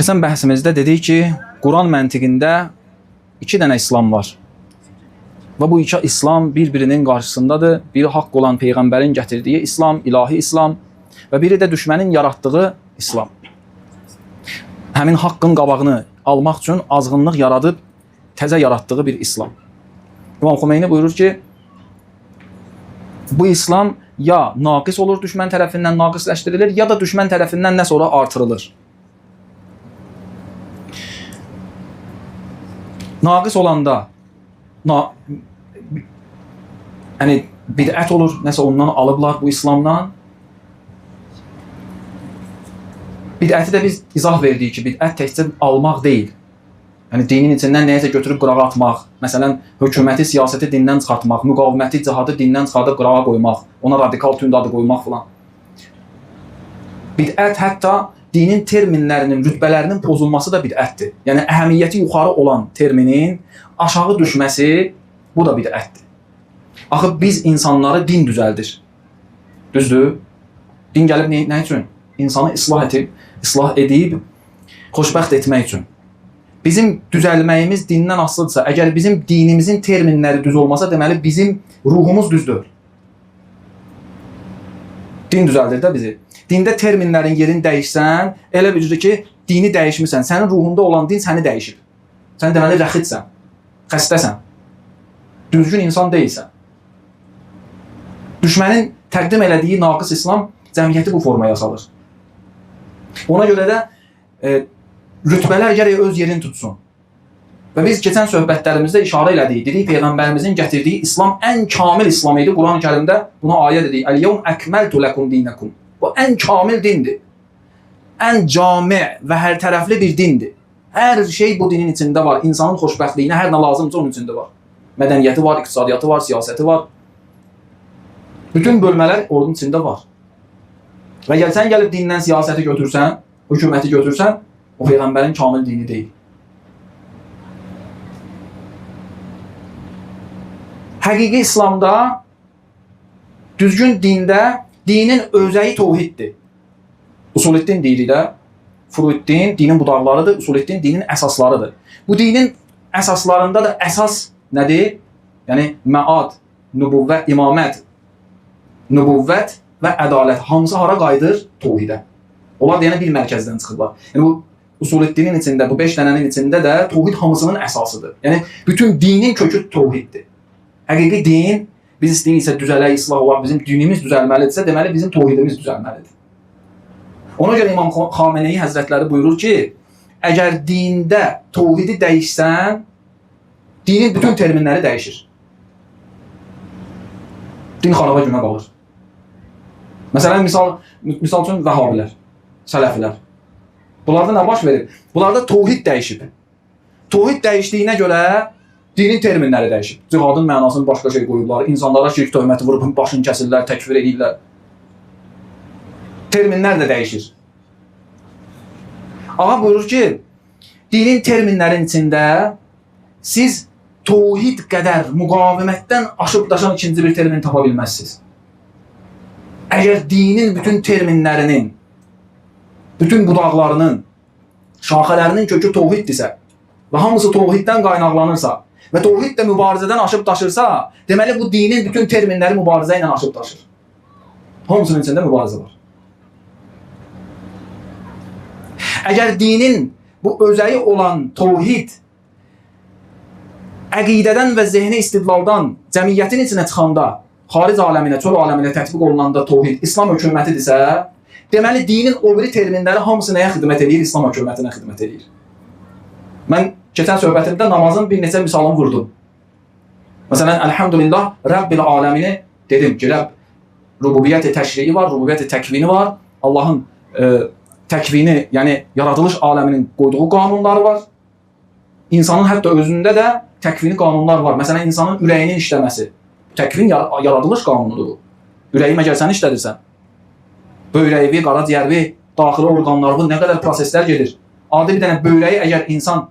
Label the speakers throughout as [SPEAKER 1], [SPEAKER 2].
[SPEAKER 1] Keçən bəhsimizdə dedik ki, Quran məntiqində 2 dənə İslam var. Və bu 2 İslam bir-birinin qarşısındadır. Biri haqq olan Peyğəmbərin gətirdiyi İslam, ilahi İslam və biri də düşmənin yaratdığı İslam. Həmin haqqın qabağını almaq üçün azğınlıq yaradıb, təzə yaratdığı bir İslam. İmam Xomeyni buyurur ki, bu İslam ya naqis olur, düşmən tərəfindən naqisləşdirilir, ya da düşmən tərəfindən nə sonra artırılır. Naqis olanda yəni bidət olur, nəsə ondan alıblar bu İslamdan. Bidəti də biz izah verdik ki, bidət təkcə almaq deyil. Yəni dinin içindən nəyəsə götürüb qırağa atmaq, məsələn, hökuməti, siyasəti dindən çıxartmaq, müqaviməti, cihadı dindən çıxardıb qırağa qoymaq, ona radikal tünd adı qoymaq filan. Bidət hətta dinin terminlərinin, rütbələrinin pozulması da bidətdir. Yəni əhəmiyyəti yuxarı olan terminin aşağı düşməsi, bu da bidətdir. Axı biz insanları din düzəldir. Düzdür? Din gəlib nə üçün? İnsanı islah edib, xoşbəxt etmək üçün. Bizim düzəlməyimiz dindən asılıdırsa, əgər bizim dinimizin terminləri düz olmasa, deməli bizim ruhumuz düzdür. Din düzəldir də bizi. Dində terminlərin yerini dəyişsən, elə bilirsən ki, dini dəyişmirsən. Sənin ruhunda olan din səni dəyişib. Sən deməli rəxidsən, xəstəsən, düzgün insan deyilsən. Düşmənin təqdim elədiyi naqis İslam cəmiyyəti bu formaya salır. Ona görə də rütbələr gərək öz yerini tutsun. Və biz keçən söhbətlərimizdə işarə elədik. Dedik, Peyğəmbərimizin gətirdiyi İslam ən kamil İslam idi. Quran-ı Kərimdə buna ayə dedik. Əl-yevm əkməltu ləkum dinəkum. Bu ən kamil dindir. Ən cami və hər tərəfli bir dindir. Hər şey bu dinin içində var. İnsanın xoşbəxtliyinə hər nə lazımsa onun içində var. Mədəniyyəti var, iqtisadiyyatı var, siyasəti var. Bütün bölmələr onun içində var. Və sən gəlib dindən siyasəti götürsən, hökuməti götürsən, o Peyğəmbərin kamil dini deyil. Həqiqi İslamda, düzgün dində, dinin özəyi təvhiddir. Usuləddin deyirik də, Furuddin dinin budaqlarıdır, Usuləddin dinin əsaslarıdır. Bu dinin əsaslarında da əsas nədir? Yəni, məad, nübüvvət, imamət, nübüvvət və ədalət hamısı hara qayıdır? Təvhidə. Onlar da yəni bir mərkəzdən çıxırlar. Yəni, bu Usuləddinin içində, bu 5 dənənin içində də təvhid hamısının əsasıdır. Yəni, bütün dinin kökü təvhiddir. Həqiqi din, biz istəyirsə düzələk, islah olaq, bizim dinimiz düzəlməlidirsə, deməli bizim təvhidimiz düzəlməlidir. Ona görə İmam Xameneyi Həzrətləri buyurur ki, əgər dində təvhidi dəyişsən, dinin bütün terminləri dəyişir. Din xaraba günə qalır. Məsələn, misal üçün Vəhabilər, Sələfilər. Bunlarda nə baş verir? Bunlarda təvhid dəyişib. Təvhid dəyişdiyinə görə dinin terminləri dəyişib. Cihadın mənasını başqa şey qoyublar, insanlara şirk töhməti vurub, başını kəsirlər, təkfir edirlər. Terminlər də dəyişir. Ağa buyurur ki, dinin terminlərin içində siz təvhid qədər müqavimətdən aşıb daşan ikinci bir termin tapa bilməzsiniz. Əgər dinin bütün terminlərinin, bütün budaqlarının, şaxələrinin kökü təvhiddirsə və hamısı təvhiddən qaynaqlanırsa və təvhid də mübarizədən aşıb daşırsa, deməli bu dinin bütün terminləri mübarizə ilə aşıb daşır. Hamısının içində mübarizə var. Əgər dinin bu özəyi olan təvhid əqidədən və zehni istidlaldan cəmiyyətin içinə çıxanda, xaric aləminə, çöl aləminə tətbiq olunanda təvhid İslam hökumətidirsə, deməli dinin o biri terminləri hamısı nəyə xidmət edir? İslam hökumətinə xidmət edir. Mən keçən söhbətimdə namazın bir neçə misalını vurdum. Məsələn, Elhamdülillah, Rəbbil aləmini dedim ki, rububiyyət-i təşriyi var, rububiyyət-i təkvini var. Allahın təkvini, yəni yaradılış aləminin qoyduğu qanunları var. İnsanın hətta özündə də təkvini qanunlar var. Məsələn, insanın ürəyinin işləməsi. Təkvin yaradılış qanunudur bu. Ürəyi məgər sən işlədirsən. Böyrəyi, qaraciyərvi, daxili orqanları, nə qədər proseslər gedir. Adi bir dənə böyrəyi əgər insan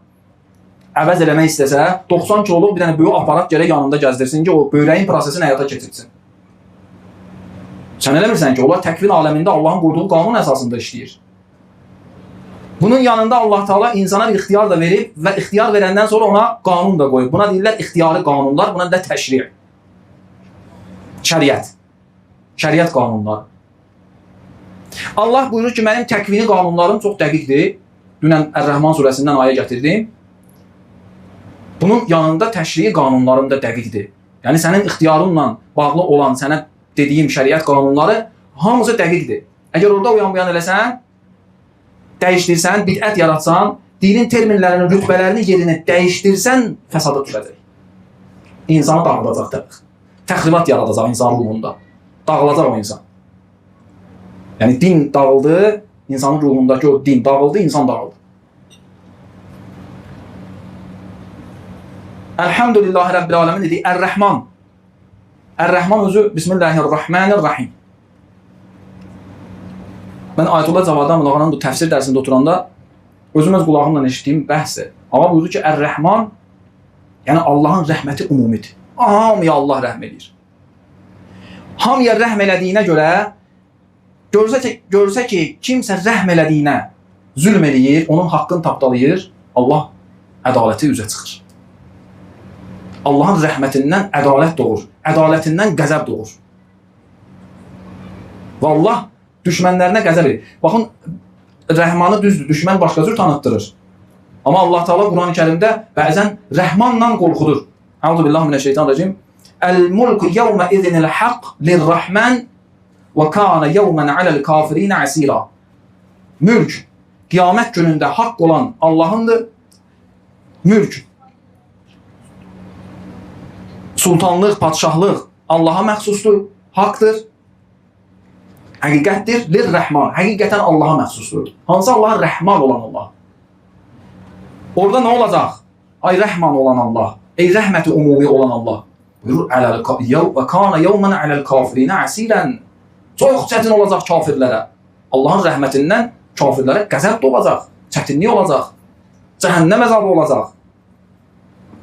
[SPEAKER 1] əvəz eləmək istəsə, 90 kiloluq bir dənə böyük aparat gərək yanında gəzdirsin ki, o böyrəyin prosesini həyata keçirsin. Sən eləmirsən ki, onlar təkvin aləmində Allahın qoyduğu qanun əsasında işləyir. Bunun yanında Allah Teala insana bir ixtiyar da verib və ixtiyar verəndən sonra ona qanun da qoyub. Buna deyirlər ixtiyari qanunlar, buna da təşri'. Şəriət. Şəriət qanunları. Allah buyurur ki, mənim təkvini qanunlarım çox dəqiqdir. Dünən Ər-Rəhman surəsindən ayə gətirdim. Bunun yanında təşri' qanunlarım da dəqiqdir. Yəni sənin ixtiyarınla bağlı olan sənə dediyim şəriət qanunları hamısı dəqiqdir. Əgər orada uyan eləsən, dəyişdirsən, bidət yaratsan, dinin terminlərini, rütbələrini yerini dəyişdirsən, fəsada düşəcək. İnsanı dağılacaq təbii. Təxribat yaradacaq insan ruhunda. Dağılacaq o insan. Yəni din dağıldı, insanın ruhundakı o din dağıldı, insan dağıldı. Elhamdülillahi Rabbil Alemin dediği Er-Rahman. Er-Rahman özü Bismillahirrahmanirrahim. Ben Ayətullah Cavadi Ağanın bu təfsir dərsində oturanda özüm öz qulağımla eşitdiyim bəhsdir. Amma buyurdu ki, Er-Rahman, yəni Allahın rəhməti umumidir. Hamıya Allah rəhm edir. Hamıya rəhm elədiyinə görə, görsə ki, kimsə rəhm elədiyinə zülm eləyir, onun haqqını tapdalayır, Allah ədaləti üzə çıxır. Allahın rəhmətindən ədalət doğur, ədalətindən qəzəb doğur. Və Allah düşmənlərinə qəzəb edir. Baxın, Rəhmanı düzdür, düşmən başqa cür tanıtdırır. Amma Allah Teala Quran-ı Kərimdə bəzən Rəhmanla qorxudur. Əuzubillahimineşşeytanirracim. El-mulku yevme izinil haqq lirrahman və kana yevmen alel kafirin asira. Mülk, qiyamət günündə haqq olan Allahındır. Mülk, sultanlıq, padşahlıq Allaha məxsusdur, haqdır, həqiqətdir, lirrahman, həqiqətən Allaha məxsusdur. Hansı Allah? Rəhman olan Allah. Orada nə olacaq? Ay rəhman olan Allah, ey rəhməti umumi olan Allah. Buyurur, və kana yevmən aləl kafirinə əsirən. Çox çətin olacaq kafirlərə. Allahın rəhmətindən kafirlərə qəzəb olacaq, çətinlik olacaq, cəhənnəm əzabı olacaq.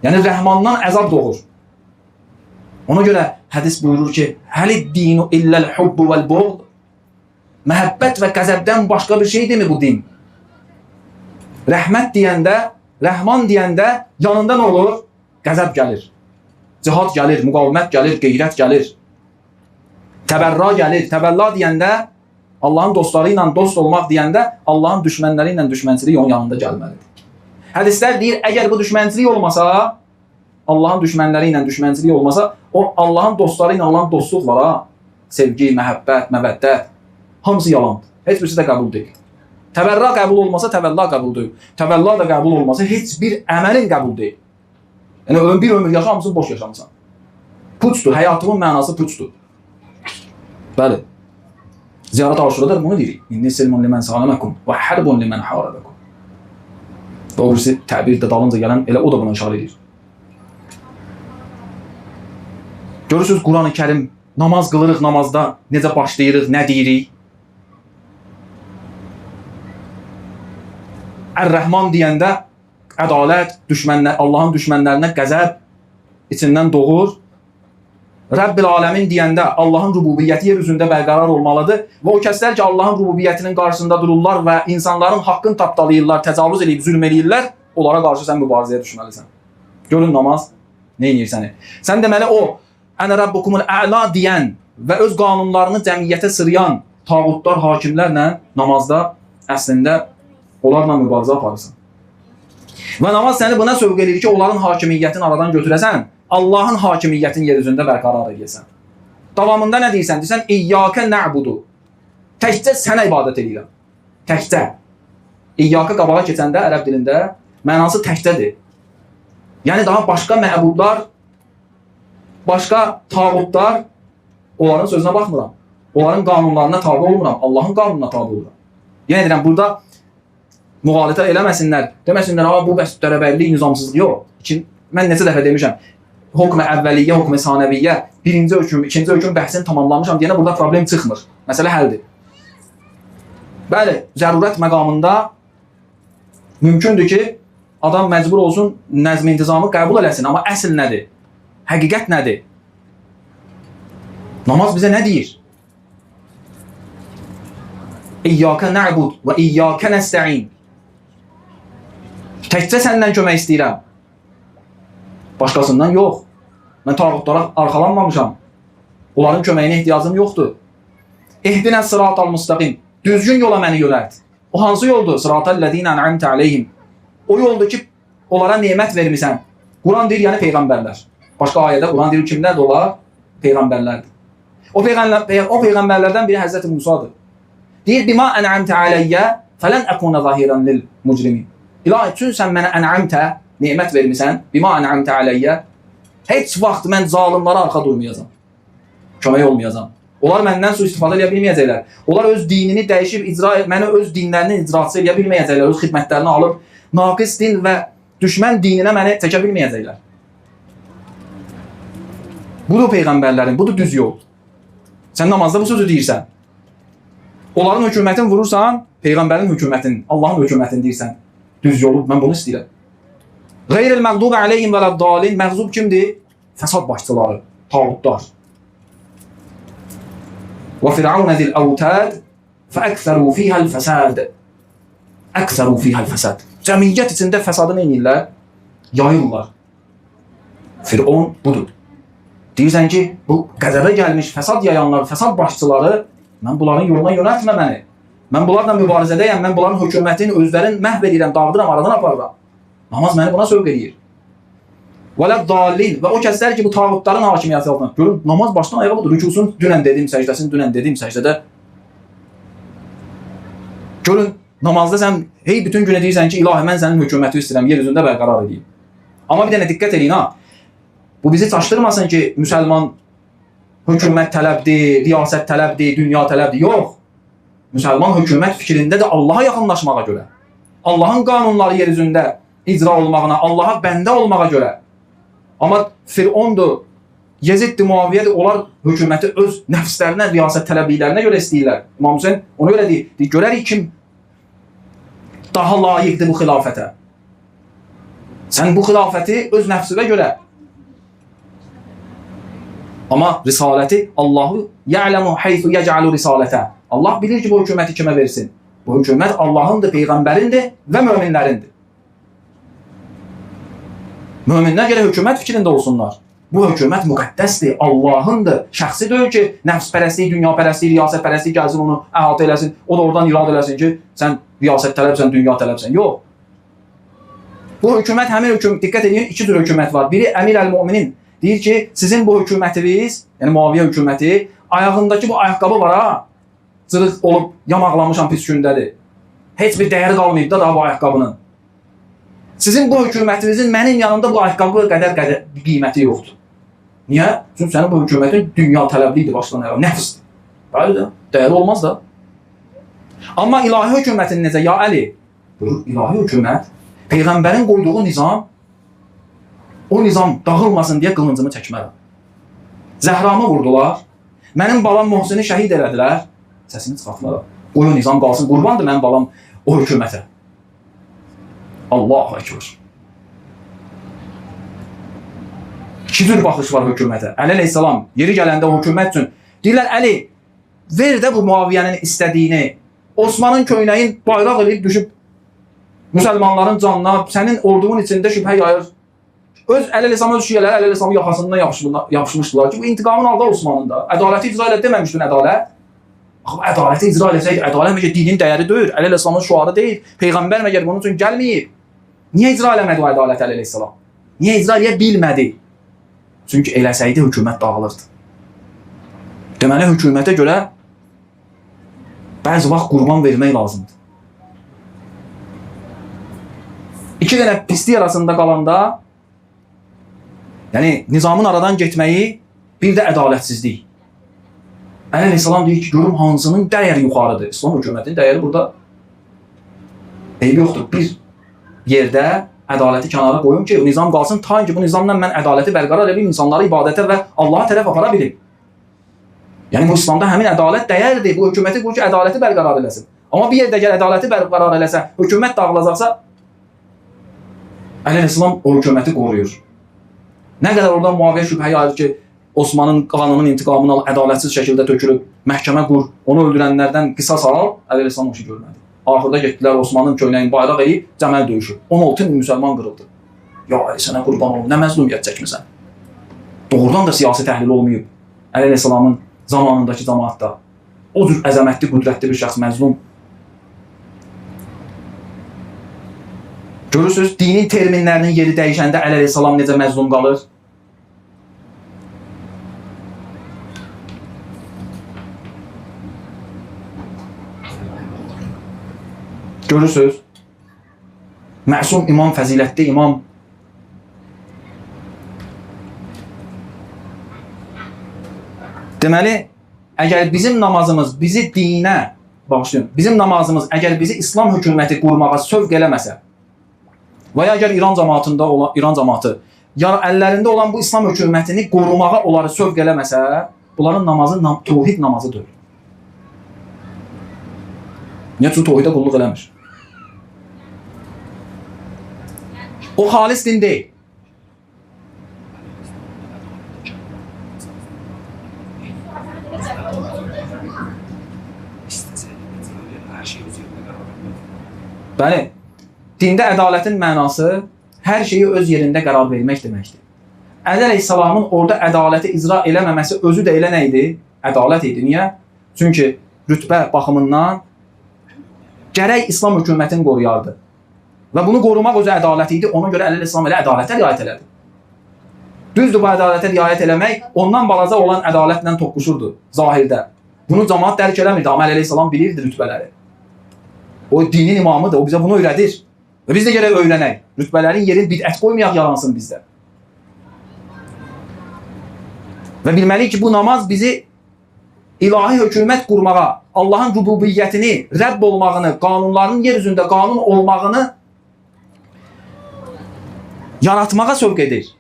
[SPEAKER 1] Yəni rəhmandan əzab doğur. Ona görə hədis buyurur ki, Həlid dinu illəl hubbu vəl buğd. Məhəbbət və qəzəbdən başqa bir şeydir mi bu din? Rəhmət deyəndə, rəhman deyəndə yanında nə olur? Qəzəb gəlir. Cihad gəlir, müqavimət gəlir, qeyrət gəlir. Təbərra gəlir. Təbərra deyəndə, Allahın dostları ilə dost olmaq deyəndə, Allahın düşmənləri ilə düşmənçilik onun yanında gəlməlidir. Hədislər deyir, əgər bu düşmənçilik olmasa, Allahın düşmənləri ilə düşmənçilik olmasa, o Allahın dostları ilə olan dostluq var ha. Sevgi, məhəbbət, məvəddət, hamısı yalandır. Heç birisi də qəbul deyil. Təvəlla qəbul olmasa təvəlla qəbul deyil. Təvəlla da qəbul olmasa heç bir əməlin qəbul deyil. Yəni bir ömür yaşamısın, boş yaşamısan. Puçdur, həyatımın mənası puçdur. Bəli. Ziyarət Aşurada bunu deyirik. İnni silmun limən sələməkum və hərbun limən harabəkum. Və o birisi təbirdə dalınca gələn elə o da buna işarə edir. Görürsünüz Quran-ı Kərim, namaz qılırıq, namazda necə başlayırıq, nə deyirik? Ər-Rəhman deyəndə ədalət, Allahın düşmənlərinə qəzəb içindən doğur. Rəbbil Aləmin deyəndə Allahın rububiyyəti yer üzündə bərqərar olmalıdır. Və o kəslər ki, Allahın rububiyyətinin qarşısında dururlar və insanların haqqını tapdalayırlar, təcavüz edib, zülm edirlər, onlara qarşı sən mübarizəyə düşməlisən. Görün namaz nə edir səni? Sən deməli o, Ənə Rabbukumul Ə'la deyən və öz qanunlarını cəmiyyətə sırayan tağutlar, hakimlərlə namazda əslində onlarla mübarizə aparırsan. Və namaz səni buna sövq edir ki, onların hakimiyyətini aradan götürəsən, Allahın hakimiyyətini yer üzündə bərqərar edəsən. Davamında nə deyirsən? Deyirsən, İyyəkə nə'budu. Təkcə sənə ibadət edirəm. Təkcə. İyyəkə qabağa keçəndə ərəb dilində mənası təkcədir. Yəni daha başqa məbudlar, başqa tağutlar, onların sözünə baxmıram. Onların qanunlarına tabi olmuram. Allahın qanununa tabi oluram. Yəni deyirəm, burada müğalitə eləməsinlər. Deməsinlər, bu bəs dərəbəllik, nizamsızlıq yox. Mən necə dəfə demişəm, hukm-ı əvvəliyyə, hukm-ı sanəviyyə, birinci hökm, ikinci hökm bəhsini tamamlamışam deyənə burada problem çıxmır. Məsələ həldir. Bəli, zərurət məqamında mümkündür ki, adam məcbur olsun, nəzm intizamı qəbul eləsin. Amma əsl nədir? Həqiqət nədir? Namaz bizə nə deyir? İyyəkə nə'bud və iyyəkə nəstə'in. Təkcə səndən kömək istəyirəm. Başqasından yox. Mən tağutlara arxalanmamışam. Onların köməyinə ehtiyacım yoxdur. Ehdinə sıratal müstəqim. Düzgün yola məni yönəlt. O hansı yoldur? Sıratal ləzîne en'amte aleyhim. O yoldur ki, onlara nemət vermisən. Quran deyir, yəni peyğəmbərlər. Başqa ayədə Quran deyir, kimlərdir onlar? Peyğəmbərlərdir. O peyğəmbərlərdən biri Həzrəti Musadır. Deyir, bima en'amte aleyyə fələn əkunə zahiran lil mucrimin. İlahi, üçün sən mənə en'amte, nemət vermisən, bima en'amte aleyyə, heç vaxt mən zalimlara arxa durmayacam. Kömək olmayacam. Onlar məndən sui-istifadə edə bilməyəcəklər. Onlar öz dinini dəyişib, məni öz dinlərinin icraçısı edə bilməyəcəklər. Öz xidmətlərini alıb, naqis din və düşmən dininə məni çəkə bilməyəcəklər. Budur peyğəmbərlərin, budur düz yol. Sən namazda bu sözü deyirsən. Onların hökumətini vurursan, peyğəmbərin hökumətini, Allahın hökumətini deyirsən. Düz yolu, mən bunu istəyirəm. Qeyril məqdub aleyhim və ləddalin. Məqzub kimdir? Fəsad başçıları, tağutlar. وَفِرْعَوْنَ ذِي الْأَوْتَادِ فَأَكْثَرُوا فِيهَا الْفَسَادِ. أَكْثَرُوا فِيهَا الْفَسَادِ. Cəmiyyət içində fəsadı nə edirlər? Yayırlar. Firon budur. Deyirsən ki, bu qədərə gəlmiş fəsad yayanlar, fəsad başçıları, mən bunların yoluna yönəltmə məni. Mən bunlarla mübarizədəyəm, mən bunların hökumətini, özlərini məhv edirəm, dağıdıram, aradan aparıram. Namaz məni buna sövq edir. وَلَدَّالِينَ. Və o kəslər ki, bu tağutların hakimiyyəti altında. Görün, namaz başdan ayağa budur. Rükusun dünən dediyim səcdəsini, dünən dediyim səcdədə. Görün, namazda sən bütün günə deyirsən ki, ilahi, mən sənin hökuməti istəyirəm, yer üzündə bərqərar edeyim. Amma bir dənə diqqət edin, ha. Bu bizi çaşdırmasın ki, müsəlman hökumət tələbdir, riyasət tələbdir, dünya tələbdir. Yox. Müsəlman hökumət fikrində də Allaha yaxınlaşmağa görə, Allahın qanunları yer üzündə icra olmağına, Allaha bəndə olmağa görə. Amma Firondur, Yeziddir, Muaviyyədir, onlar hökuməti öz nəfslərinə, riyasət tələbliklərinə görə istəyirlər. İmam Hüseyin ona görə deyir, görərik kim daha layiqdir bu xilafətə. Sən bu xilafəti öz nəfsinə görə. Amma risaləti Allahu ya'lemu haythu yec'alu risalətə. Allah bilir ki, bu hökuməti kimə versin. Bu hökumət Allahındır, peyğəmbərindir və möminlərindir. Möminlər görə hökumət fikrində olsunlar. Bu hökumət müqəddəsdir, Allahındır. Şəxsi deyil ki, nəfspərəstlik, dünyapərəstlik, riyasətpərəstlik gəlsin, onu əhatə eləsin, o da oradan irad eləsin ki, sən riyasət tələbsən, dünya tələbsən. Yox. Bu hökumət, həmin hökumət, diqqət edin, iki tür hökumət var. Biri Əmir əl-Müminin. Deyir ki, sizin bu hökumətiniz, yəni Muaviyyə hökuməti, ayağındakı bu ayaqqabı var, ha, cırıq olub, yamaqlamışam pis gündədir. Heç bir dəyəri qalmayıb da daha bu ayaqqabının. Sizin bu hökumətinizin mənim yanımda bu ayaqqabı qədər qiyməti yoxdur. Niyə? Çünki sənin bu hökumətin dünya tələblidir başdan ayağa, nəfsdir. Bəli də, dəyəri olmaz da. Amma ilahi hökumətin necə? Ya Əli, ilahi hökumət, peyğəmbərin qoyduğu nizam, o nizam dağılmasın deyə qılıncımı çəkmərəm. Zəhramı vurdular, mənim balam Muhsini şəhid elədilər, səsini çıxartdılar. Qoy o nizam qalsın, qurbandır mənim balam o hökumətə. Allahu Ekber. İki tür baxış var hökumətə. Əli əleyhissalam yeri gələndə hökumət üçün deyirlər, Əli, ver də bu Muaviyyənin istədiyini. Osmanın köynəyin bayraq eləyib düşüb müsəlmanların canına, sənin orduğun içində şübhə yayır. Öz Əli əleyhissalama öz şiyələri Əli əleyhissalamın yaxasından yapışmışdılar ki, bu intiqamın aldı Osmanın da. Ədaləti icra elə deməmişdin ədalət. Ədaləti icra eləsəydi, ədalət məgər dinin dəyəri deyil, Əli əleyhissalamın şüarı deyil. Peyğəmbər məgər bunun üçün gəlməyib. Niyə icra eləmədi o ədalət Əli əleyhissalam? Niyə icra eləyə bilmədi? Çünki eləsəydi hökumət dağılırdı. Deməli, hökumətə görə bəzi vaxt qurban vermək lazımdır. İki dənə pislik arasında qalanda, yəni nizamın aradan getməyi, bir də ədalətsizlik. Əli əleyhissalam deyir ki, görüm hansının dəyəri yuxarıdır. İslam hökumətinin dəyəri burada eybi yoxdur. Bir yerdə ədaləti kənara qoyun ki, nizam qalsın, ta ki bu nizamla mən ədaləti bərqərar edib, insanları ibadətə və Allaha tərəf apara bilim. Yəni bu İslamda həmin ədalət dəyərdir. Bu hökuməti qur ki, ədaləti bərqərar eləsin. Amma bir yerdə gəl ədaləti bərqərar eləsə, hökumət dağılacaqsa, Əli əleyhissalam o hökuməti qoruyur. Nə qədər oradan Muaviyyə şübhə yayır ki, Osmanın qanının intiqamını al, ədalətsiz şəkildə tökülüb, məhkəmə qur, onu öldürənlərdən qisas al, Əli əleyhissalam o şey görmədi. Axırda getdilər Osmanın köynəyini bayraq eləyib Cəməl döyüşü. 16 min müsəlman qırıldı. Ya Ali sənə qurban olum, nə məzlumiyyət çəkmisən? Doğrudan da siyasi təhlil olmayıb. Əli əleyhissalamın zamanındakı cəmaatda. O cür əzəmətli, qüdrətli bir şəxs məzlum. Görürsünüz, dinin terminlərinin yeri dəyişəndə Əli əleyhissalam necə məzlum qalır? Görürsünüz, məsum imam, fəzilətli imam. Deməli, əgər bizim namazımız bizi dinə bağışlayın, bizim namazımız əgər bizi İslam hökuməti qurmağa sövq eləməsə və ya əgər İran cəmaatı əllərində olan bu İslam hökumətini qorumağa onları sövq eləməsə, bunların namazı tevhid namazıdır. Niyə? Çünki tevhidə qulluq eləmir. O xalis din deyil. Bəli, dində ədalətin mənası hər şeyi öz yerində qərar vermək deməkdir. Əli əleyhissalamın orada ədaləti icra eləməməsi özü də elə nə idi? Ədalət idi. Niyə? Çünki rütbə baxımından gərək İslam hökumətini qoruyardı. Və bunu qorumaq özü ədalət idi. Ona görə Əli əleyhissalam elə ədalətə riayət elədi. Düzdür, bu ədalətə riayət eləmək ondan balaca olan ədalətlə toqquşurdu zahirdə. Bunu cəmaat dərk eləmirdi, amma Əli əleyhissalam bilirdi rütbələri. O dinin imamıdır, o bizə bunu öyrədir. Və biz də gərək öyrənək. Rütbələrin yerini bidət qoymayaq, yalansın bizdə. Və bilməliyik ki, bu namaz bizi ilahi hökumət qurmağa, Allahın rububiyyətini, Rəbb olmağını, qanunların yer üzündə qanun olmağını yaratmağa sövq edir.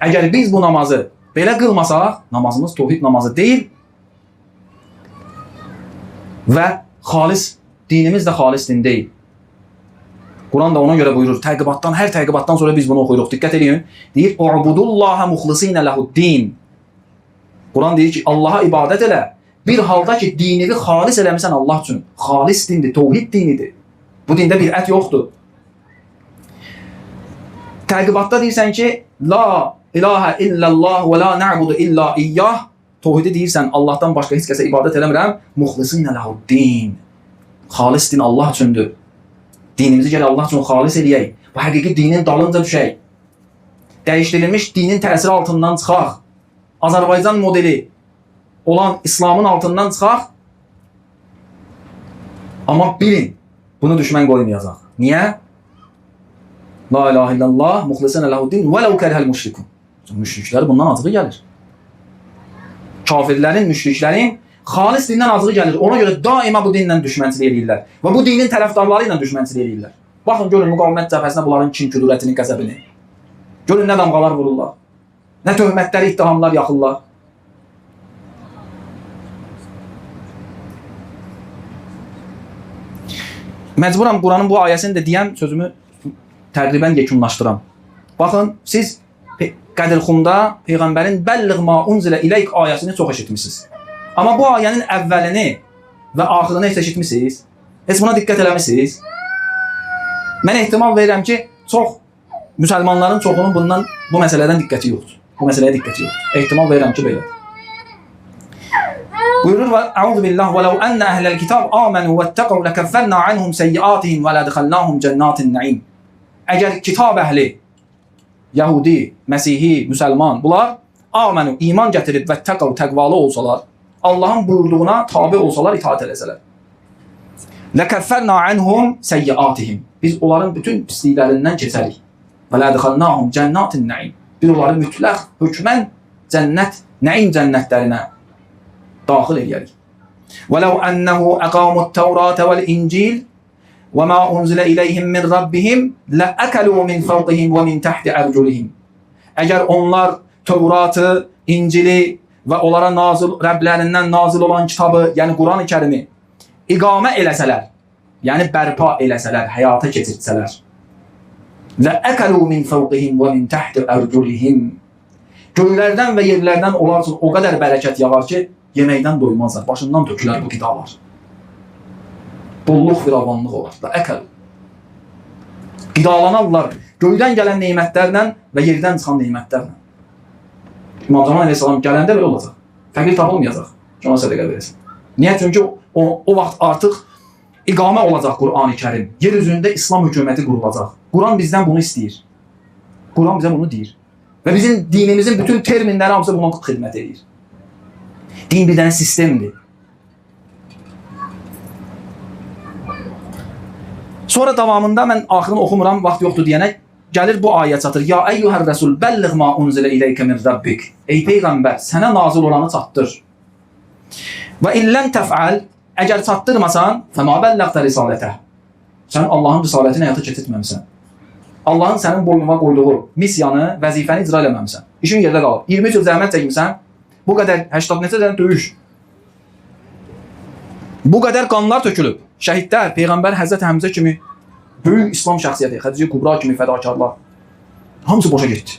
[SPEAKER 1] Əgər biz bu namazı belə qılmasaq, namazımız tevhid namazı deyil və xalis, dinimiz də xalis din deyil. Quran da ona görə buyurur, hər təqibatdan sonra biz bunu oxuyuruq. Diqqət edin. Deyir, "U'budullaha muxlisinə lehu'd-din." Quran deyir ki, Allaha ibadət elə. Bir halda ki, dinini xalis eləmisən Allah üçün. Xalis dindir, tevhid dinidir. Bu dində bidət yoxdur. Təqibatda deyirsən ki, "La ilahe illallah və la na'budu illa iyyah." Tevhidi deyirsən, Allahdan başqa heç kəsə ibadət eləmirəm. Muxlisinə lehu'd-din. Xalis din Allah üçündür. Dinimizi gərək Allah üçün xalis eləyək. Bu həqiqi dinin dalınca düşək. Dəyişdirilmiş dinin təsiri altından çıxaq. Azərbaycan modeli olan İslamın altından çıxaq. Amma bilin, bunu düşmən qoymayacaq. Niyə? La ilahe illallah, muxlisinə lehu'd-din və ləv kərihəl müşrikun. Müşriklər bundan acığı gəlir. Kafirlərin, müşriklərin xalis dindən acığı gəlir. Ona görə daima bu dinlə düşmənçilik edirlər. Və bu dinin tərəfdarları ilə düşmənçilik edirlər. Baxın, görün müqavimət cəbhəsinə bunların kin küdurətini, qəzəbini. Görün nə damğalar vururlar. Nə töhmətləri, ittihamlar yaxırlar. Məcburam Quranın bu ayəsini də deyəm, sözümü təqribən yekunlaşdıram. Baxın, siz Qədirxumda Peyğəmbərin "Bəlliğ ma unzilə ileyk" ayəsini çox eşitmisiniz. Amma bu ayənin əvvəlini və axırını heç eşitmisiniz? Heç buna diqqət eləmisiniz? Mən ehtimal verirəm ki, çox müsəlmanların çoxunun bundan, bu məsələdən diqqəti yoxdur. Bu məsələyə diqqəti yoxdur. Ehtimal verirəm ki, belədir. Buyurur və "Əuzu billah və ləv enne əhlel kitab amenu vettəqəv lekəffərna anhum seyyiatihim və lədxəlnahum cennatin naim." Əgər kitab əhli, Yahudi, Məsihi, müsəlman, bunlar amenu, iman gətirib və təqəv, təqvalı olsalar, Allahın buyurduğuna tabi olsalar, itaat eləsələr. Ləkəffərna anhum seyyiatihim. Biz onların bütün pisliklərindən keçərik. Və lədxəlnahum cennatin naim. Biz onları mütləq, hökmən cənnət, naim cənnətlərinə daxil edərik. Və ləv ənəhu əqamut təvratə vəl-İncil və mə unzilə iləyhim min Rabbihim ləəkəlu min fəvqihim və min təhti ərculihim. Əgər onlar Tövratı, İncili və onlara Rəblərindən nazil olan kitabı, yəni Quran-ı Kərimi iqamə eləsələr, yəni bərpa eləsələr, həyata keçirsələr, ləəkəlu min fəvqihim və min təhti ərculihim. Göylərdən və yerlərdən onlar üçün o qədər bərəkət yağar ki, yeməkdən doymazlar, başından tökülər bu qidalar. bolluq firavanlıq olar. La əkəl. Qidalanarlar göydən gələn neymətlərlə və yerdən çıxan neymətlərlə. İmam Zaman Aleyhisselam gələndə belə olacaq. Fəqir tapılmayacaq ki, ona sədəqə verəsin. Niyə? Çünki o vaxt artıq iqamə olacaq Qur'an-ı Kərim. Yer üzündə İslam hökuməti qurulacaq. Quran bizdən bunu istəyir. Quran bizə bunu deyir. Və bizim dinimizin bütün terminləri hamısı buna xidmət edir. Din bir dənə sistemdir. Sonra davamında mən axırını oxumuram, vaxt yoxdur deyənə gəlir bu ayə çatır. Ya eyyuhər rəsul bəlliğ ma unzilə iləykə min rabbik. Ey peyğəmbər, sənə nazil olanı çatdır. Və illən təfəl, əgər çatdırmasan, fəma bəlləqdə risalətə. Sən Allahın risalətini həyata keçirtməmisən. Allahın sənin boynuna qoyduğu misyanı, vəzifəni icra eləməmisən. İşin yerdə qalıb. 23 il zəhmət çəkmisən, bu qədər 80 neçə dənə döyüş. Bu qədər qanlar tökülüb. Şəhidlər, Peyğəmbər Həzrət Həmzə kimi böyük İslam şəxsiyyəti, Xədicə Kubra kimi fədakarlar, hamısı boşa getdi.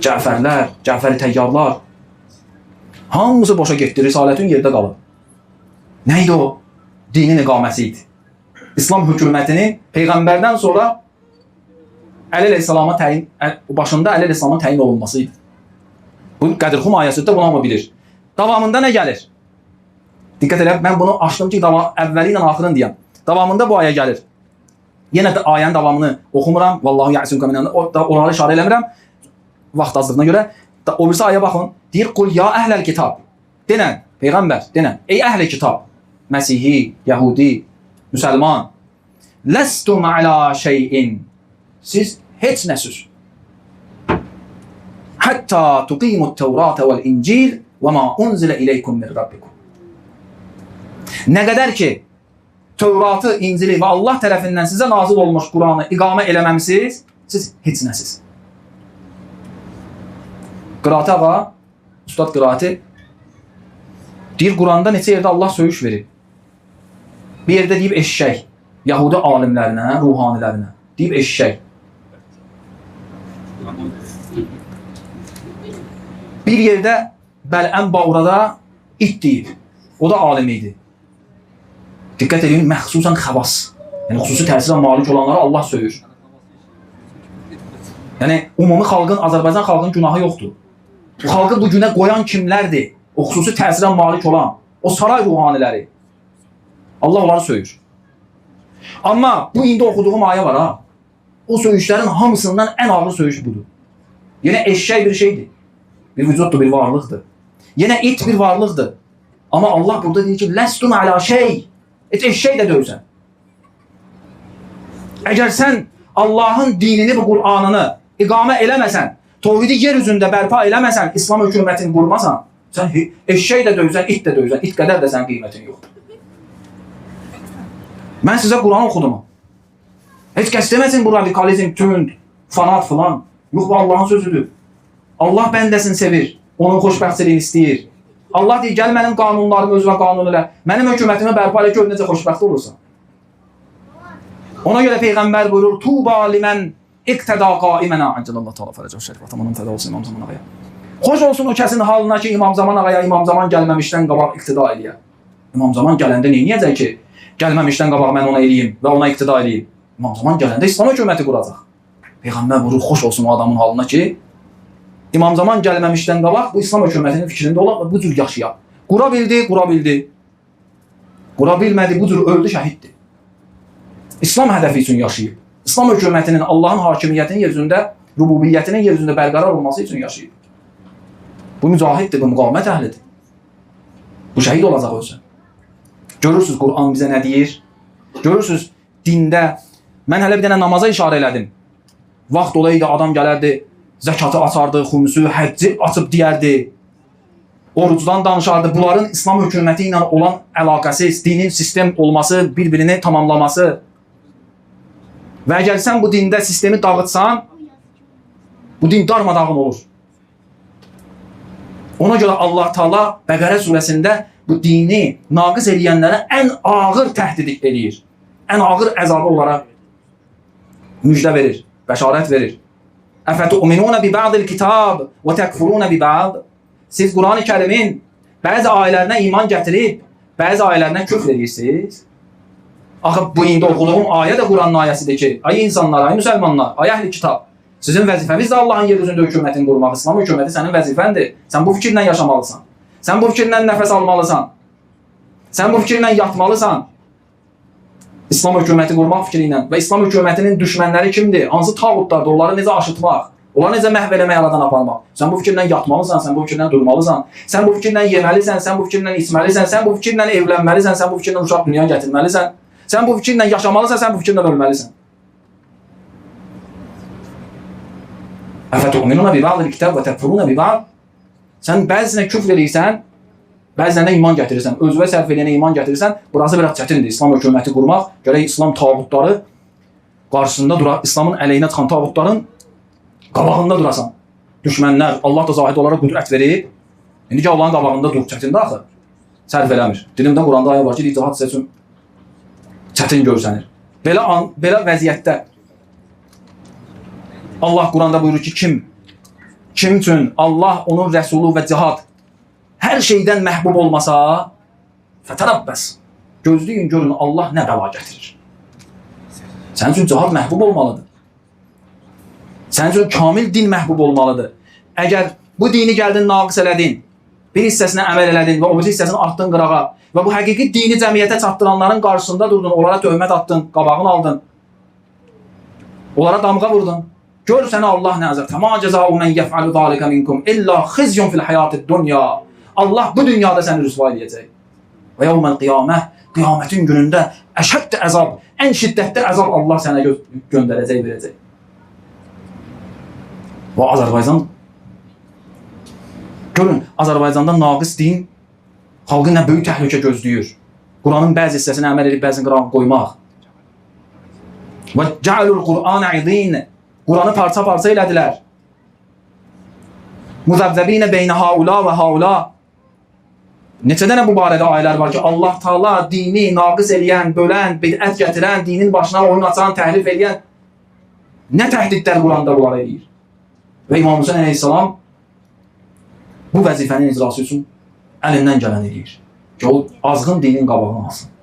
[SPEAKER 1] Cəfərlər, Cəfəri Təyyarlar, hamısı boşa getdi, risalətin yerdə qalıb. Nə idi o? Dinin iqaməsi idi. İslam hökumətini Peyğəmbərdən sonra Əli Əleyhisselama təyin, başında Əli Əleyhisselamın təyin olunması idi. Bu Qədirxum ayəsində bunu hamı bilir. Davamında nə gəlir? Diqqət elə, mən bunu açdım ki, əvvəli ilə axırını deyəm. Davamında bu ayə gəlir. Yenə də ayənin davamını oxumuram. Vallahu ya'sunka minən. Oraları işarə eləmirəm. Vaxt azlığına görə. O birisi ayə baxın. Deyir, qul ya əhləl kitab. Denən, Peyğəmbər, denən. Ey əhli kitab. Məsihi, Yahudi, Müsəlman. Ləstum alə şeyin. Siz heç nəsiz. Hətta tuqimut Tevratə vəl-İncil və ma unzilə iləykum min rabbikum. Nə qədər ki, Tövratı, İncili və Allah tərəfindən sizə nazil olmuş Quranı iqamə eləməmisiniz, siz heç nəsiz. Qıratı ağa, Ustad Qıratı deyir, Quranda neçə yerdə Allah söyüş verir. Bir yerdə deyib eşşək, Yahudi alimlərinə, ruhanilərinə. Deyib eşşək. Bir yerdə Bələm Bağrada it deyib. O da alim idi. Diqqət edin, məxsusən xəvas. Yəni, xüsusi təsirə malik olanlara Allah söyür. Yəni, umumi xalqın, Azərbaycan xalqının günahı yoxdur. Bu xalqı bu günə qoyan kimlərdir? O xüsusi təsirə malik olan, o saray ruhaniləri. Allah onları söyür. Amma bu indi oxuduğum ayə var ha. O söyüşlərin hamısından ən ağır söyüş budur. Yenə eşşək bir şeydir. Bir vücuddur, bir varlıqdır. Yenə it bir varlıqdır. Amma Allah burada deyir ki, Ləstum alə şey. Et eşşək də döysən. Əgər sən Allahın dinini və Qur'anını iqamə eləməsən, tövhidi yer üzündə bərpa eləməsən, İslam hökumətini qurmasan, sən eşşək də döysən, it də döysən, it qədər də sənin qiymətin yoxdur. Mən sizə Qur'an oxudum. Heç kəs deməsin bu radikalizm, tünd, fanat filan. Yox, bu Allahın sözüdür. Allah bəndəsini sevir, onun xoşbəxtçiliyini istəyir. Allah deyir, gəl mənim qanunlarımı özünə qanun elə, mənim hökumətimi bərpa elə, gör necə xoşbəxt olursan. Ona görə Peyğəmbər buyurur, Tuba limən iqtəda qaimənə. Ancəlallah Teala fərəcəv şərif, atamanın fəda olsun İmam Zaman ağaya. Xoş olsun o kəsin halına ki, İmam Zaman ağaya, İmam Zaman gəlməmişdən qabaq iqtida eləyər. İmam Zaman gələndə neyniyəcək ki, gəlməmişdən qabaq mən ona eləyim və ona iqtida eləyim. İmam Zaman gələndə İslam hökuməti quracaq. Peyğəmbər buyurur, xoş olsun o adamın halına ki, İmam Zaman gəlməmişdən qabaq bu İslam hökumətinin fikrində olan bu cür yaşayaq. Qura bildi, qura bildi. Qura bilmədi, bu cür öldü, şəhiddir. İslam hədəfi üçün yaşayıb. İslam hökumətinin, Allahın hakimiyyətinin yer üzündə, rububiyyətinin yer üzündə bərqərar olması üçün yaşayıb. Bu mücahiddir, bu müqavimət əhlidir. Bu şəhid olacaq özü. Görürsünüz Qur'an bizə nə deyir? Görürsünüz dində, mən hələ bir dənə namaza işarə elədim. Vaxt olaydı, adam gələrdi, zəkatı açardı, xumsu, həcci açıb deyərdi. Orucdan danışardı. Bunların İslam hökuməti ilə olan əlaqəsi, dinin sistem olması, bir-birini tamamlaması. Və əgər sən bu dində sistemi dağıtsan, bu din darmadağın olur. Ona görə Allah Teala Bəqərə surəsində bu dini naqis eləyənlərə ən ağır təhdid eləyir. Ən ağır əzabı onlara müjdə verir, bəşarət verir. Əfətu'minuna bi ba'dil kitab və təkfuruna bi ba'd. Siz Qur'an-ı Kərimin bəzi ayələrinə iman gətirib, bəzi ayələrinə küfr edirsiniz. Axı bu indi oxuduğum ayə də Quranın ayəsidir ki, ay insanlar, ay müsəlmanlar, ay əhli kitab, sizin vəzifəniz də Allahın yer üzündə hökumətini qurmaq. İslam hökuməti sənin vəzifəndir. Sən bu fikirlə yaşamalısan. Sən bu fikirlə nəfəs almalısan. Sən bu fikirlə yatmalısan. İslam hökuməti qurmaq fikri ilə və İslam hökumətinin düşmənləri kimdir? Hansı tağutlardır? Onları necə aşıtmaq? Onları necə məhv eləmək, aradan aparmaq? Sən bu fikirlə yatmalısan, sən bu fikirlə durmalısan. Sən bu fikirlə yeməlisən, sən bu fikirlə içməlisən, sən bu fikirlə evlənməlisən, sən bu fikirlə uşaq dünyaya gətirməlisən. Sən bu fikirlə yaşamalısan, sən bu fikirlə ölməlisən. Əfətu'minuna bi ba'dil kitab və təkfuruna bi ba'd. Sən bəzisinə küfr edirsən, bəzilərinə iman gətirirsən, özünə sərf edənə iman gətirirsən, burası biraz çətindir. İslam hökuməti qurmaq, gərək İslam tağutları qarşısında durar, İslamın əleyhinə çıxan tağutların qabağında durasan. Düşmənlər, Allah da zahid olaraq qüdrət verib, indi ki, Allahın qabağında dur, çətindir axı. Sərf eləmir. Dilimdə Quranda ayə var ki, cihad üçün çətin görsənir. Belə vəziyyətdə Allah Quranda buyurur ki, kim üçün Allah, onun rəsulu və cihad hər şeydən məhbub olmasa, fətərəbbəs, gözləyin, görün, Allah nə bəla gətirir. Sənin üçün cihad məhbub olmalıdır. Sənin üçün kamil din məhbub olmalıdır. Əgər bu dini gəldin, naqis elədin, bir hissəsinə əməl elədin və o bir hissəsini artdın qırağa və bu həqiqi dini cəmiyyətə çatdıranların qarşısında durdun, onlara töhmət attın, qabağını aldın, onlara damğa vurdun. Gör sənə Allah nə əzər. Fəmā cəzau mən yəf'alu zâlikə minkum illə xizyun fil həyatid dünya. Allah bu dünyada səni rüsva edəcək. Və yevməl qiyamə, qiyamətin günündə əşədd əzab, ən şiddətli əzab Allah sənə göndərəcək, verəcək. Və Azərbaycan, görün, Azərbaycanda naqis din xalqı nə böyük təhlükə gözləyir. Quranın bəzi hissəsini əməl edib, bəzini qırağa qoymaq. Və cəalul Qur'an idin. Quranı parça-parça elədilər. Muzəbzəbinə beynə haula və haula. Neçə dənə bu barədə ayələr var ki, Allah Taala dini naqis eləyən, bölən, bidət gətirən, dinin başına oyun açan, təhrif eləyən nə təhdidlər Quranda bunlar eləyir. Və İmam Hüseyin əleyhissalam bu vəzifənin icrası üçün əlindən gələn eləyir ki, o azğın dinin qabağını alsın.